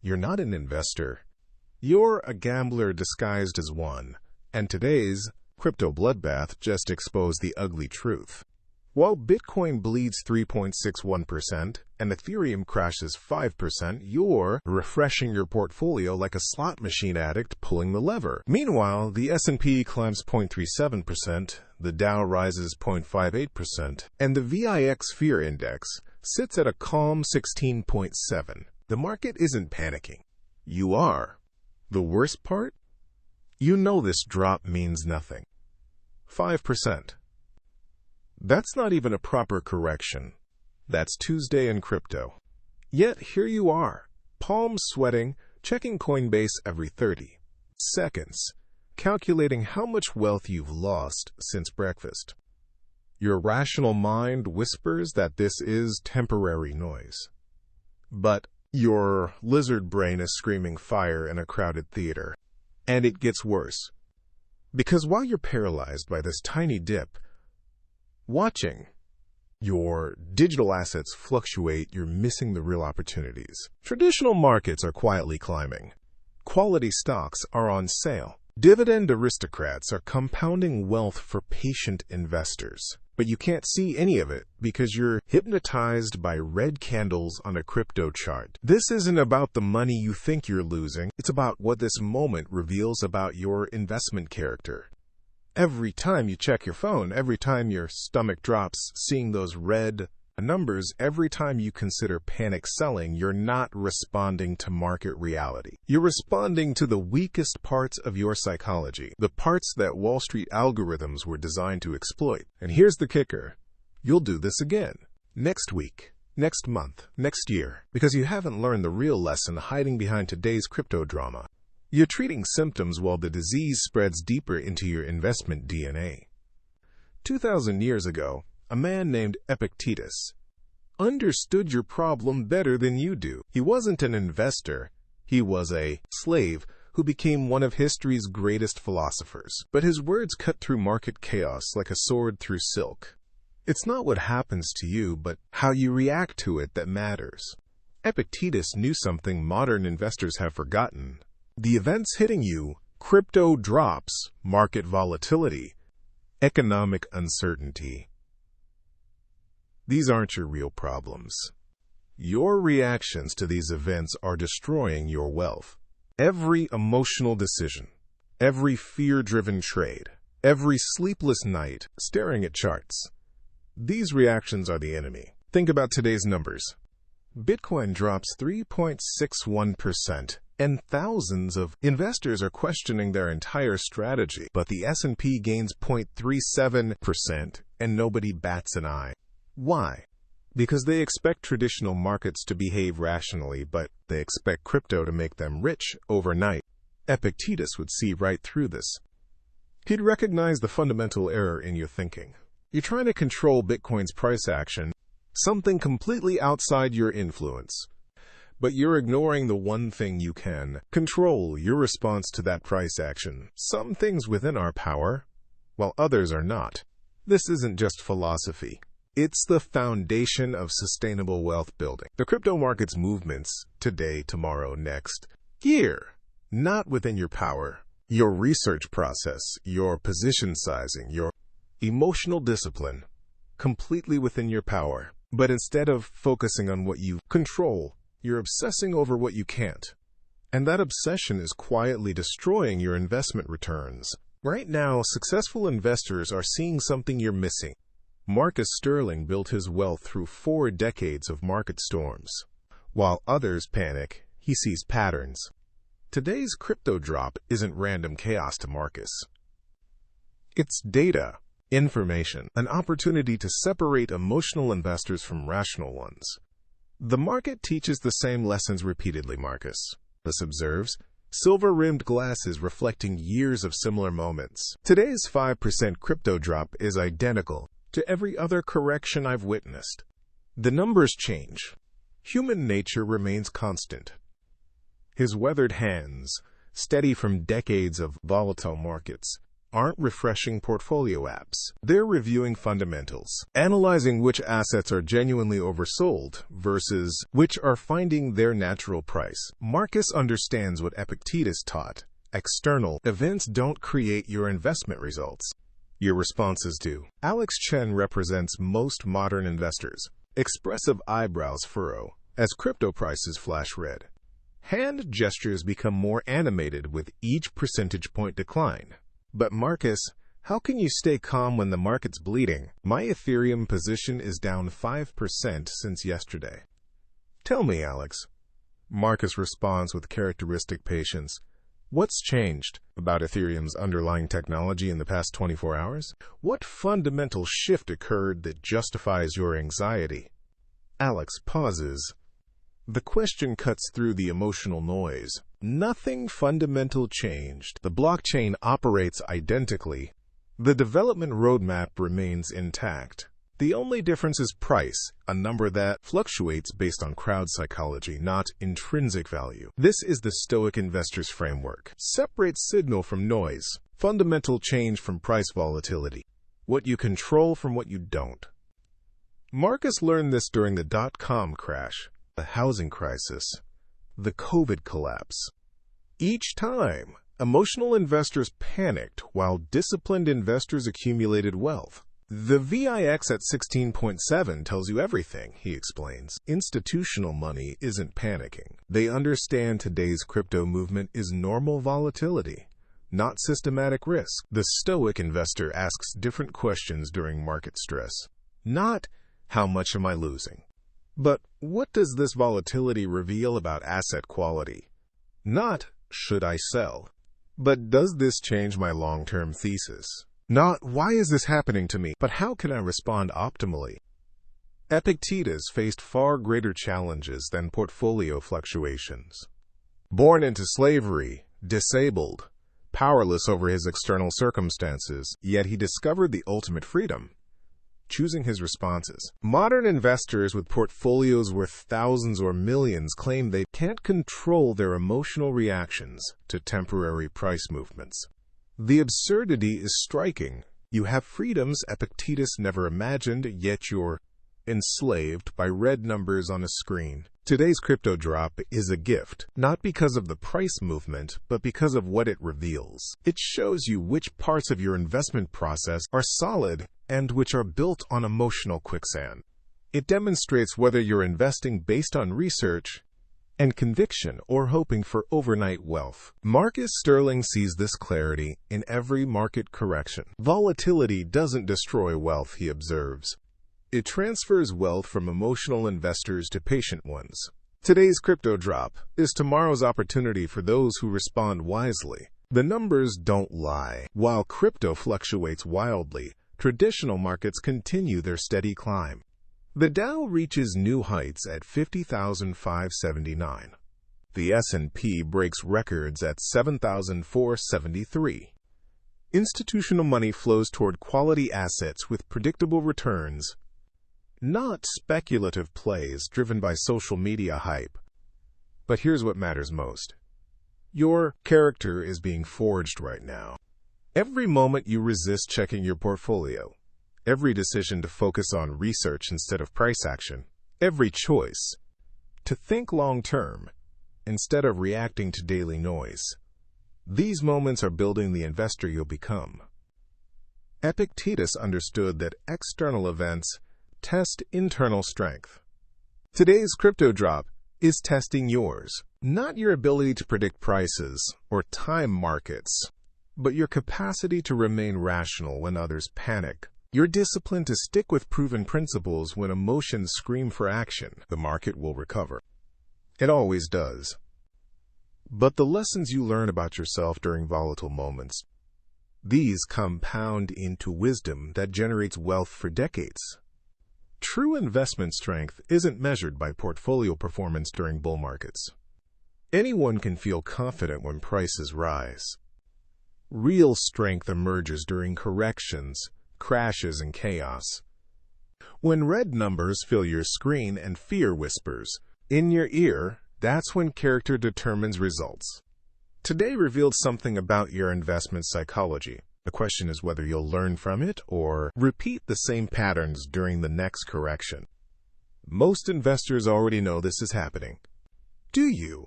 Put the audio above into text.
you're not an investor. You're a gambler disguised as one. And today's crypto bloodbath just exposed the ugly truth. While Bitcoin bleeds 3.61% and Ethereum crashes 5%, you're refreshing your portfolio like a slot machine addict pulling the lever. Meanwhile, the S&P climbs 0.37%, the Dow rises 0.58%, and the VIX Fear Index sits at a calm 16.7. The market isn't panicking. You are. The worst part? You know this drop means nothing. 5%. That's not even a proper correction. That's Tuesday in crypto. Yet here you are, palms sweating, checking Coinbase every 30 seconds, calculating how much wealth you've lost since breakfast. Your rational mind whispers that this is temporary noise. But your lizard brain is screaming fire in a crowded theater. And it gets worse. Because while you're paralyzed by this tiny dip, watching your digital assets fluctuate, you're missing the real opportunities. Traditional markets are quietly climbing. Quality stocks are on sale. Dividend aristocrats are compounding wealth for patient investors. But you can't see any of it because you're hypnotized by red candles on a crypto chart. This isn't about the money you think you're losing. It's about what this moment reveals about your investment character. Every time you check your phone, every time your stomach drops, seeing those red numbers, every time you consider panic selling, you're not responding to market reality. You're responding to the weakest parts of your psychology, the parts that Wall Street algorithms were designed to exploit. And here's the kicker. You'll do this again. Next week, next month, next year, because you haven't learned the real lesson hiding behind today's crypto drama. You're treating symptoms while the disease spreads deeper into your investment DNA. 2,000 years ago, a man named Epictetus understood your problem better than you do. He wasn't an investor. He was a slave who became one of history's greatest philosophers. But his words cut through market chaos like a sword through silk. It's not what happens to you, but how you react to it that matters. Epictetus knew something modern investors have forgotten. The events hitting you, crypto drops, market volatility, economic uncertainty. These aren't your real problems. Your reactions to these events are destroying your wealth. Every emotional decision, every fear-driven trade, every sleepless night staring at charts. These reactions are the enemy. Think about today's numbers. Bitcoin drops 3.61%, and thousands of investors are questioning their entire strategy. But the S&P gains 0.37%, and nobody bats an eye. Why? Because they expect traditional markets to behave rationally, but they expect crypto to make them rich overnight. Epictetus would see right through this. He'd recognize the fundamental error in your thinking. You're trying to control Bitcoin's price action, something completely outside your influence. But you're ignoring the one thing you can control, your response to that price action. Some things within our power, while others are not. This isn't just philosophy. It's the foundation of sustainable wealth building. The crypto market's movements, today, tomorrow, next, here, not within your power. Your research process, your position sizing, your emotional discipline, completely within your power. But instead of focusing on what you control, you're obsessing over what you can't. And that obsession is quietly destroying your investment returns. Right now, successful investors are seeing something you're missing. Marcus Sterling built his wealth through 4 decades of market storms. While others panic, he sees patterns. Today's crypto drop isn't random chaos to Marcus. It's data, information, an opportunity to separate emotional investors from rational ones. The market teaches the same lessons repeatedly, Marcus observes, silver-rimmed glasses reflecting years of similar moments. Today's 5% crypto drop is identical to every other correction I've witnessed. The numbers change. Human nature remains constant. His weathered hands, steady from decades of volatile markets, aren't refreshing portfolio apps. They're reviewing fundamentals, analyzing which assets are genuinely oversold versus which are finding their natural price. Marcus understands what Epictetus taught. External events don't create your investment results. Your responses do. Alex Chen represents most modern investors. Expressive eyebrows furrow as crypto prices flash red. Hand gestures become more animated with each percentage point decline. But Marcus, how can you stay calm when the market's bleeding? My Ethereum position is down 5% since yesterday. Tell me, Alex. Marcus responds with characteristic patience. What's changed about Ethereum's underlying technology in the past 24 hours? What fundamental shift occurred that justifies your anxiety? Alex pauses. The question cuts through the emotional noise. Nothing fundamental changed. The blockchain operates identically. The development roadmap remains intact. The only difference is price, a number that fluctuates based on crowd psychology, not intrinsic value. This is the Stoic investor's framework. Separate signal from noise, fundamental change from price volatility, what you control from what you don't. Marcus learned this during the dot-com crash, the housing crisis, the COVID collapse. Each time, emotional investors panicked while disciplined investors accumulated wealth. The VIX at 16.7 tells you everything, he explains. Institutional money isn't panicking. They understand today's crypto movement is normal volatility, not systematic risk. The Stoic investor asks different questions during market stress. Not, how much am I losing? But what does this volatility reveal about asset quality? Not, should I sell? But does this change my long-term thesis? Not, why is this happening to me? But how can I respond optimally? Epictetus faced far greater challenges than portfolio fluctuations. Born into slavery, disabled, powerless over his external circumstances, yet he discovered the ultimate freedom. Choosing his responses. Modern investors with portfolios worth thousands or millions claim they can't control their emotional reactions to temporary price movements. The absurdity is striking. You have freedoms Epictetus never imagined, yet you're enslaved by red numbers on a screen. Today's crypto drop is a gift, not because of the price movement, but because of what it reveals. It shows you which parts of your investment process are solid and which are built on emotional quicksand. It demonstrates whether you're investing based on research and conviction or hoping for overnight wealth. Marcus Sterling sees this clarity in every market correction. Volatility doesn't destroy wealth, he observes. It transfers wealth from emotional investors to patient ones. Today's crypto drop is tomorrow's opportunity for those who respond wisely. The numbers don't lie. While crypto fluctuates wildly, traditional markets continue their steady climb. The Dow reaches new heights at 50,579. The S&P breaks records at 7,473. Institutional money flows toward quality assets with predictable returns, not speculative plays driven by social media hype. But here's what matters most. Your character is being forged right now. Every moment you resist checking your portfolio, every decision to focus on research instead of price action, every choice to think long-term instead of reacting to daily noise. These moments are building the investor you'll become. Epictetus understood that external events test internal strength. Today's crypto drop is testing yours, not your ability to predict prices or time markets, but your capacity to remain rational when others panic. Your discipline to stick with proven principles when emotions scream for action. The market will recover. It always does. But the lessons you learn about yourself during volatile moments, these compound into wisdom that generates wealth for decades. True investment strength isn't measured by portfolio performance during bull markets. Anyone can feel confident when prices rise. Real strength emerges during corrections, crashes, and chaos. When red numbers fill your screen and fear whispers in your ear, that's when character determines results. Today revealed something about your investment psychology. The question is whether you'll learn from it or repeat the same patterns during the next correction. Most investors already know this is happening. Do you?